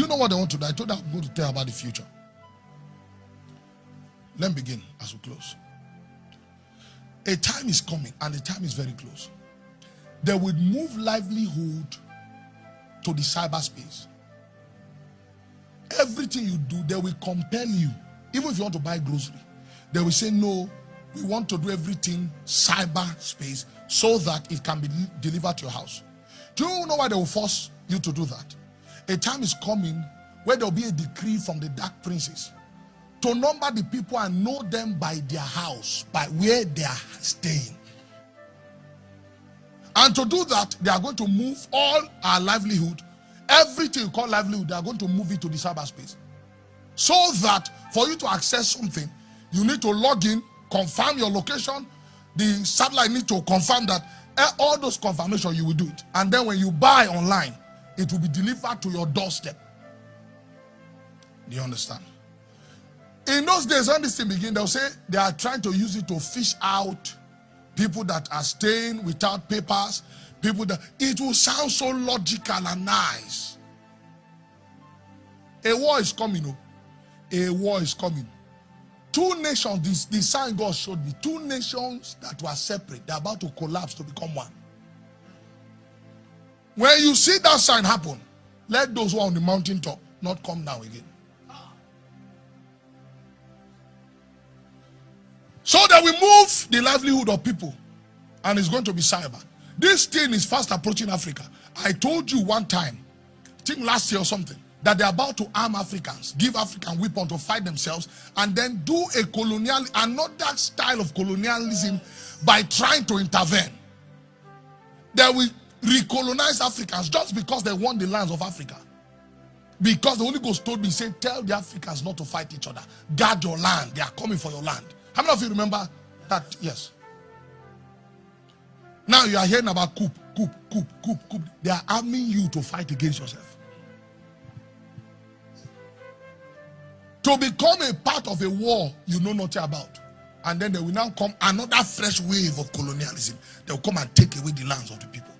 you know what they want to do? I told them I'm going to tell about the future. Let me begin as we close. A time is coming, and the time is very close. They will move livelihood to the cyberspace. Everything you do, they will compel you. Even if you want to buy grocery, they will say, no, we want to do everything cyberspace so that it can be delivered to your house. Do you know why they will force you to do that? A time is coming where there will be a decree from the dark princes to number the people and know them by their house, by where they are staying. And to do that, they are going to move all our livelihood, everything you call livelihood, they are going to move it to the cyberspace. So that for you to access something, you need to log in, confirm your location. The satellite needs to confirm that all those confirmations, you will do it. And then when you buy online, it will be delivered to your doorstep. Do you understand? In those days, when this thing began, they'll say they are trying to use it to fish out people that are staying without papers, people that, it will sound so logical and nice. A war is coming, oh. A war is coming. Two nations, the sign God showed me, two nations that were separate, they're about to collapse to become one. When you see that sign happen, let those who are on the mountaintop not come down again. So that we move the livelihood of people, and it's going to be cyber. This thing is fast approaching Africa. I told you one time, I think last year or something, that they're about to arm Africans, give African weapons to fight themselves, and then do a another style of colonialism by trying to intervene. They will recolonize Africans just because they want the lands of Africa. Because the Holy Ghost told me, say, tell the Africans not to fight each other. Guard your land. They are coming for your land. How many of you remember that? Yes. Now you are hearing about coup. They are arming you to fight against yourself. To become a part of a war you know nothing about. And then there will now come another fresh wave of colonialism. They will come and take away the lands of the people.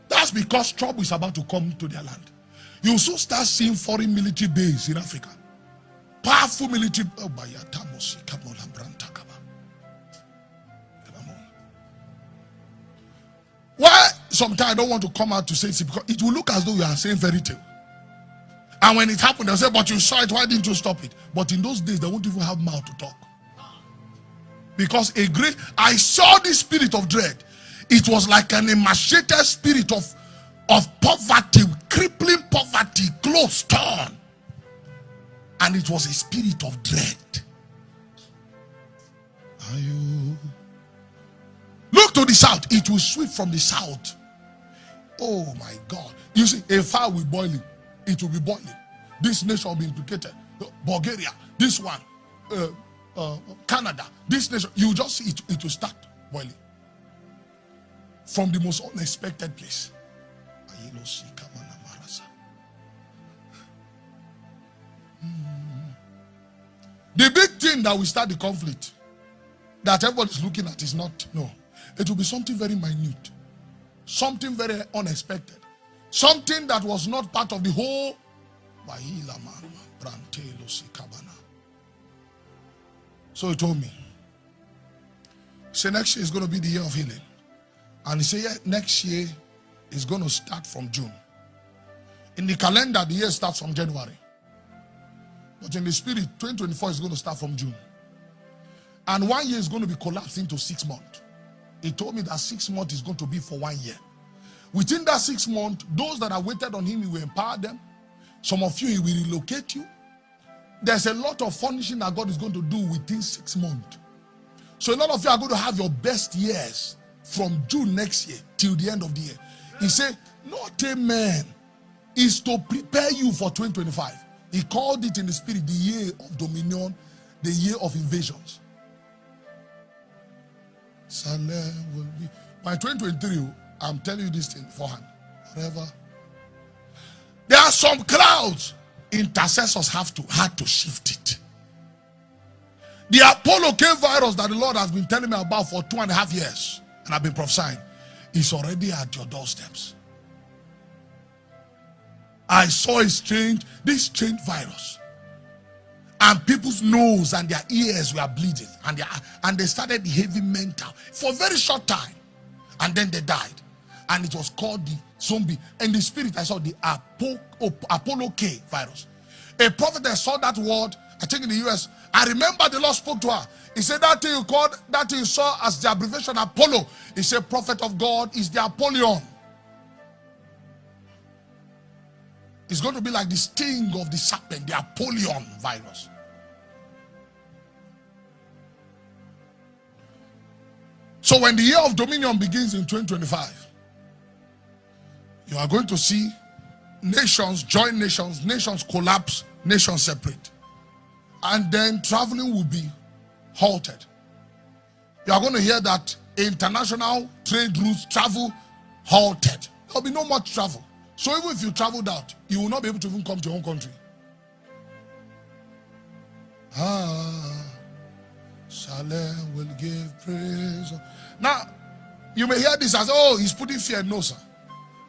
That's because trouble is about to come to their land. You will soon start seeing foreign military base in Africa. Powerful military. Why sometimes I don't want to come out to say it, because it will look as though we are saying fairy tale. And when it happened, they'll say, but you saw it, why didn't you stop it? But in those days, they won't even have mouth to talk. Because I saw this spirit of dread. It was like an emaciated spirit of poverty, crippling poverty, clothes torn. And it was a spirit of dread. Are you? Look to the south. It will sweep from the south. Oh my God. You see, a fire will boil it. It will be boiling. This nation will be implicated. Bulgaria, this one, Canada, this nation. You just see it will start boiling. From the most unexpected place. The big thing that will start the conflict that everybody's looking at is not, no. It will be something very minute. Something very unexpected. Something that was not part of the whole. So he told me, say next year is going to be the year of healing. And he said, yeah, next year is going to start from June. In the calendar, the year starts from January. But in the spirit, 2024 is going to start from June. And 1 year is going to be collapsed into 6 months. He told me that 6 months is going to be for 1 year. Within that 6 months, those that are waited on him, he will empower them. Some of you, he will relocate you. There's a lot of furnishing that God is going to do within 6 months. So a lot of you are going to have your best years from June next year till the end of the year. He said, not amen. Is to prepare you for 2025. He called it in the spirit the year of dominion, the year of invasions. By 2023, I'm telling you this thing beforehand. Whatever. There are some crowds, intercessors had to shift it. The Apollo K virus that the Lord has been telling me about for 2.5 years, and I've been prophesying, is already at your doorsteps. I saw this strange virus. And people's nose and their ears were bleeding. And they started behaving mental for a very short time. And then they died. And it was called the zombie. In the spirit, I saw the Apollo K virus. A prophet that saw that word, I think in the US, I remember the Lord spoke to her. He said that thing you saw as the abbreviation Apollo. He said, prophet of God is the Apollyon. It's going to be like the sting of the serpent, the Apollyon virus. So when the year of dominion begins in 2025, you are going to see nations join nations, nations collapse, nations separate. And then traveling will be halted. You are going to hear that international trade routes, travel halted. There will be no much travel. So even if you traveled out, you will not be able to even come to your own country. Salem will give praise. Now, you may hear this as, oh, he's putting fear. No, sir.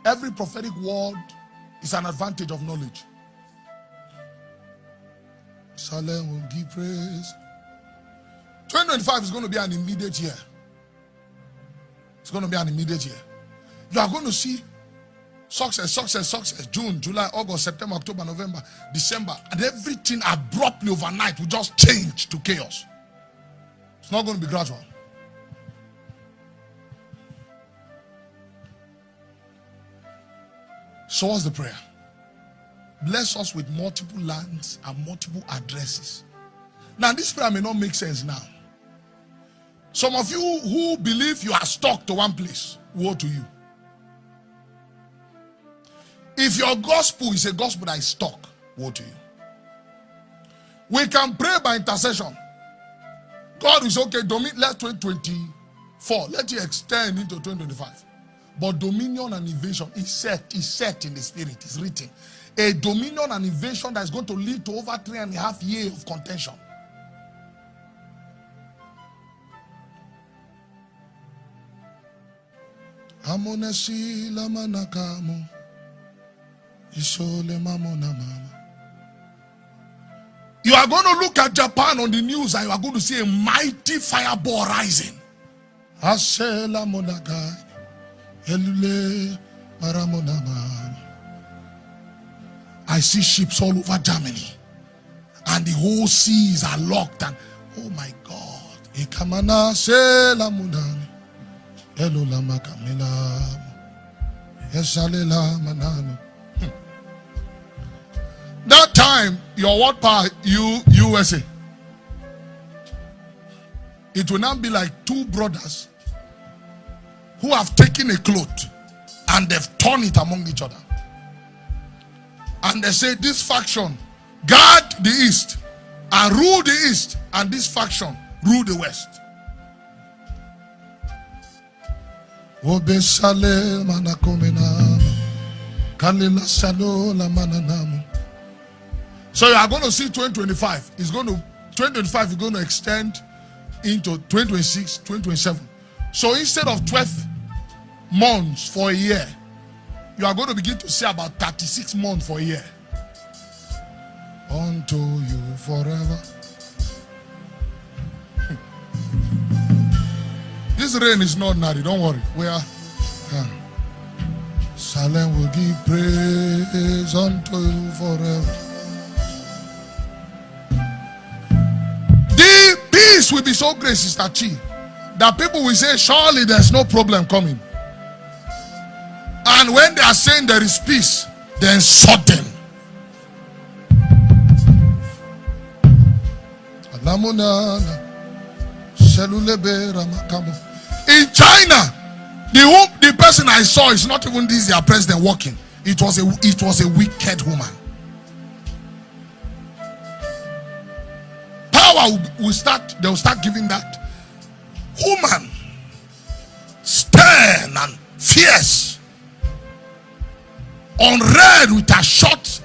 Every prophetic word is an advantage of knowledge. Salem will give praise. 2025 is going to be an immediate year. It's going to be an immediate year. You are going to see success, success, success. June, July, August, September, October, November, December. And everything abruptly overnight will just change to chaos. It's not going to be gradual. So what's the prayer? Bless us with multiple lands and multiple addresses. Now this prayer may not make sense now. Some of you who believe you are stuck to one place, woe to you. If your gospel is a gospel that is stuck, woe to you. We can pray by intercession. God is okay, let 2024, let it extend into 2025. But dominion and invasion is set in the spirit, it's written. A dominion and invasion that is going to lead to over 3.5 years of contention. You are going to look at Japan on the news and you are going to see a mighty fireball rising. I see ships all over Germany and the whole seas are locked and oh my God. That time, your what power, USA. It will now be like two brothers who have taken a cloth and they've torn it among each other. And they say this faction guard the east and rule the east, and this faction rule the west. So you are going to see 2025. 2025 is going to extend into 2026, 2027. So instead of 12 months for a year, you are going to begin to see about 36 months for a year. Unto you forever. This rain is not ordinary, don't worry. We are. Salem will give praise unto you forever. The peace will be so great, Sister Chi, that people will say, surely there's no problem coming. And when they are saying there is peace, then sudden. In China, the person I saw is not even this their president walking. It was a wicked woman. Power will start. They will start giving that woman stern and fierce, on red with a short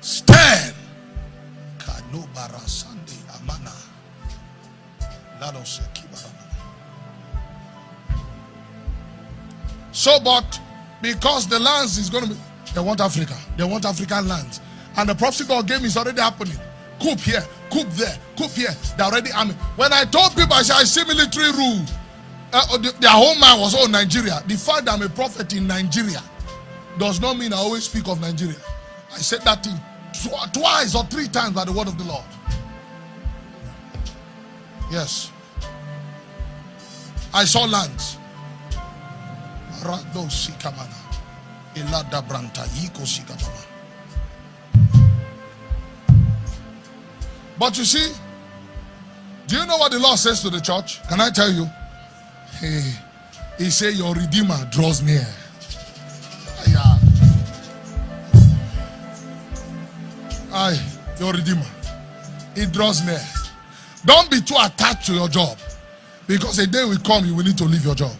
stern. So, but because the lands is going to be, They want Africa. They want African lands. And the prophecy God gave me is already happening. Coup here, coup there, coup here. They're already army. When I told people, I said, I see military rule. Their whole mind was, oh, Nigeria. The fact that I'm a prophet in Nigeria does not mean I always speak of Nigeria. I said that thing twice or 3 times by the word of the Lord. Yes. I saw lands. But you see, do you know what the Lord says to the church? Can I tell you? He said, your Redeemer draws near. Your Redeemer. He draws near. Don't be too attached to your job. Because a day will come, you will need to leave your job.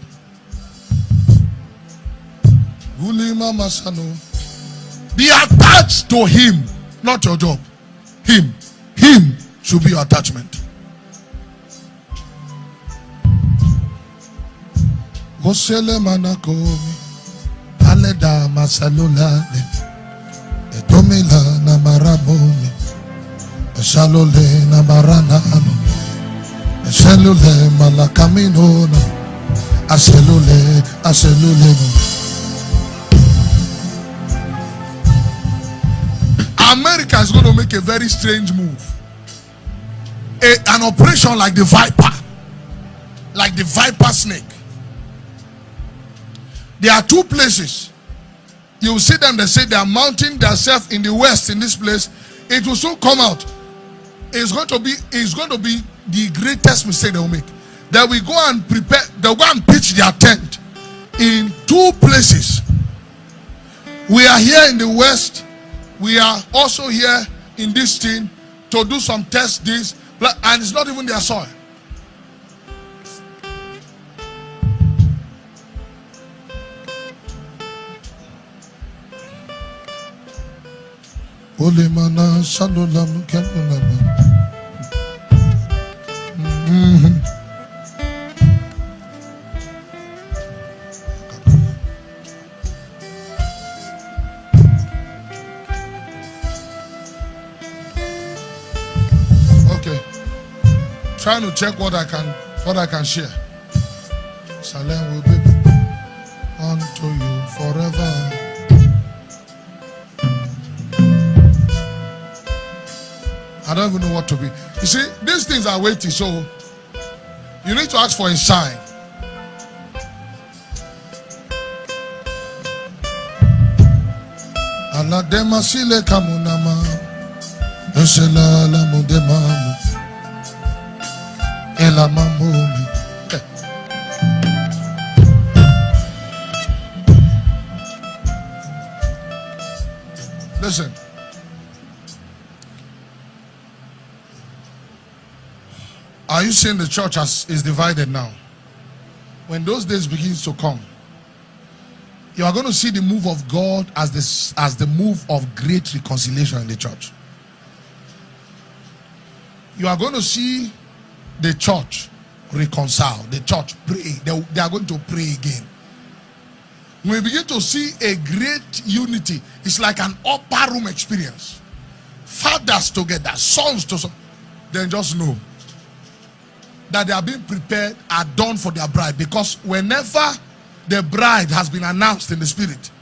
Be attached to him, not your job. Him. Him should be your attachment. Gosele manakomi, aleda masalulane, etomila na marabomi, esalole na maranano, esalole malakaminona, aselule no. America is going to make a very strange move. An operation like the viper, like the viper snake. There are 2 places. You will see them, they say they are mounting themselves in the west in this place. It will soon come out. It's going to be the greatest mistake they will make. They will go and prepare, they'll go and pitch their tent in 2 places. We are here in the west. We are also here in this thing to do some tests, this, and it's not even their soil. Trying to check what I can share. Salem will be unto you forever. I don't even know what to be. You see, these things are weighty, so you need to ask for a sign. Aladema sile kamunama, esela la mudemamu. Listen. Are you seeing the church is divided now? When those days begins to come, you are going to see the move of God as the move of great reconciliation in the church. You are going to see the church reconcile, the church pray. They are going to pray again. When we begin to see a great unity, it's like an upper room experience. Fathers together, sons to sons. Then just know that they are being prepared, are done for their bride. Because whenever the bride has been announced in the spirit,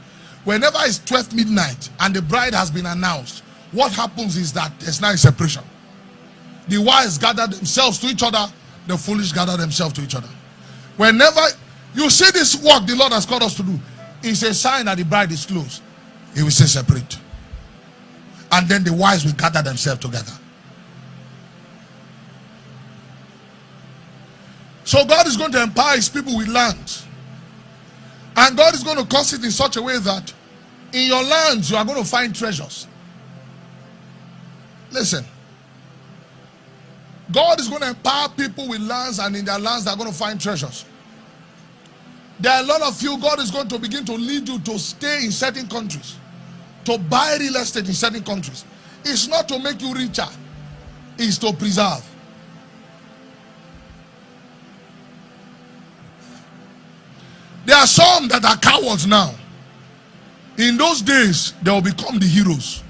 whenever it's 12 midnight and the bride has been announced, what happens is that there's now a separation. The wise gather themselves to each other, the foolish gather themselves to each other. Whenever you see this work the Lord has called us to do, it's a sign that the bride is close. He will say separate. And then the wise will gather themselves together. So God is going to empower his people with land. And God is going to cause it in such a way that in your lands you are going to find treasures. Listen. God is going to empower people with lands, and in their lands they are going to find treasures. There are a lot of you, God is going to begin to lead you to stay in certain countries, to buy real estate in certain countries. It's not to make you richer, it's to preserve. There are some that are cowards now. In those days, they will become the heroes.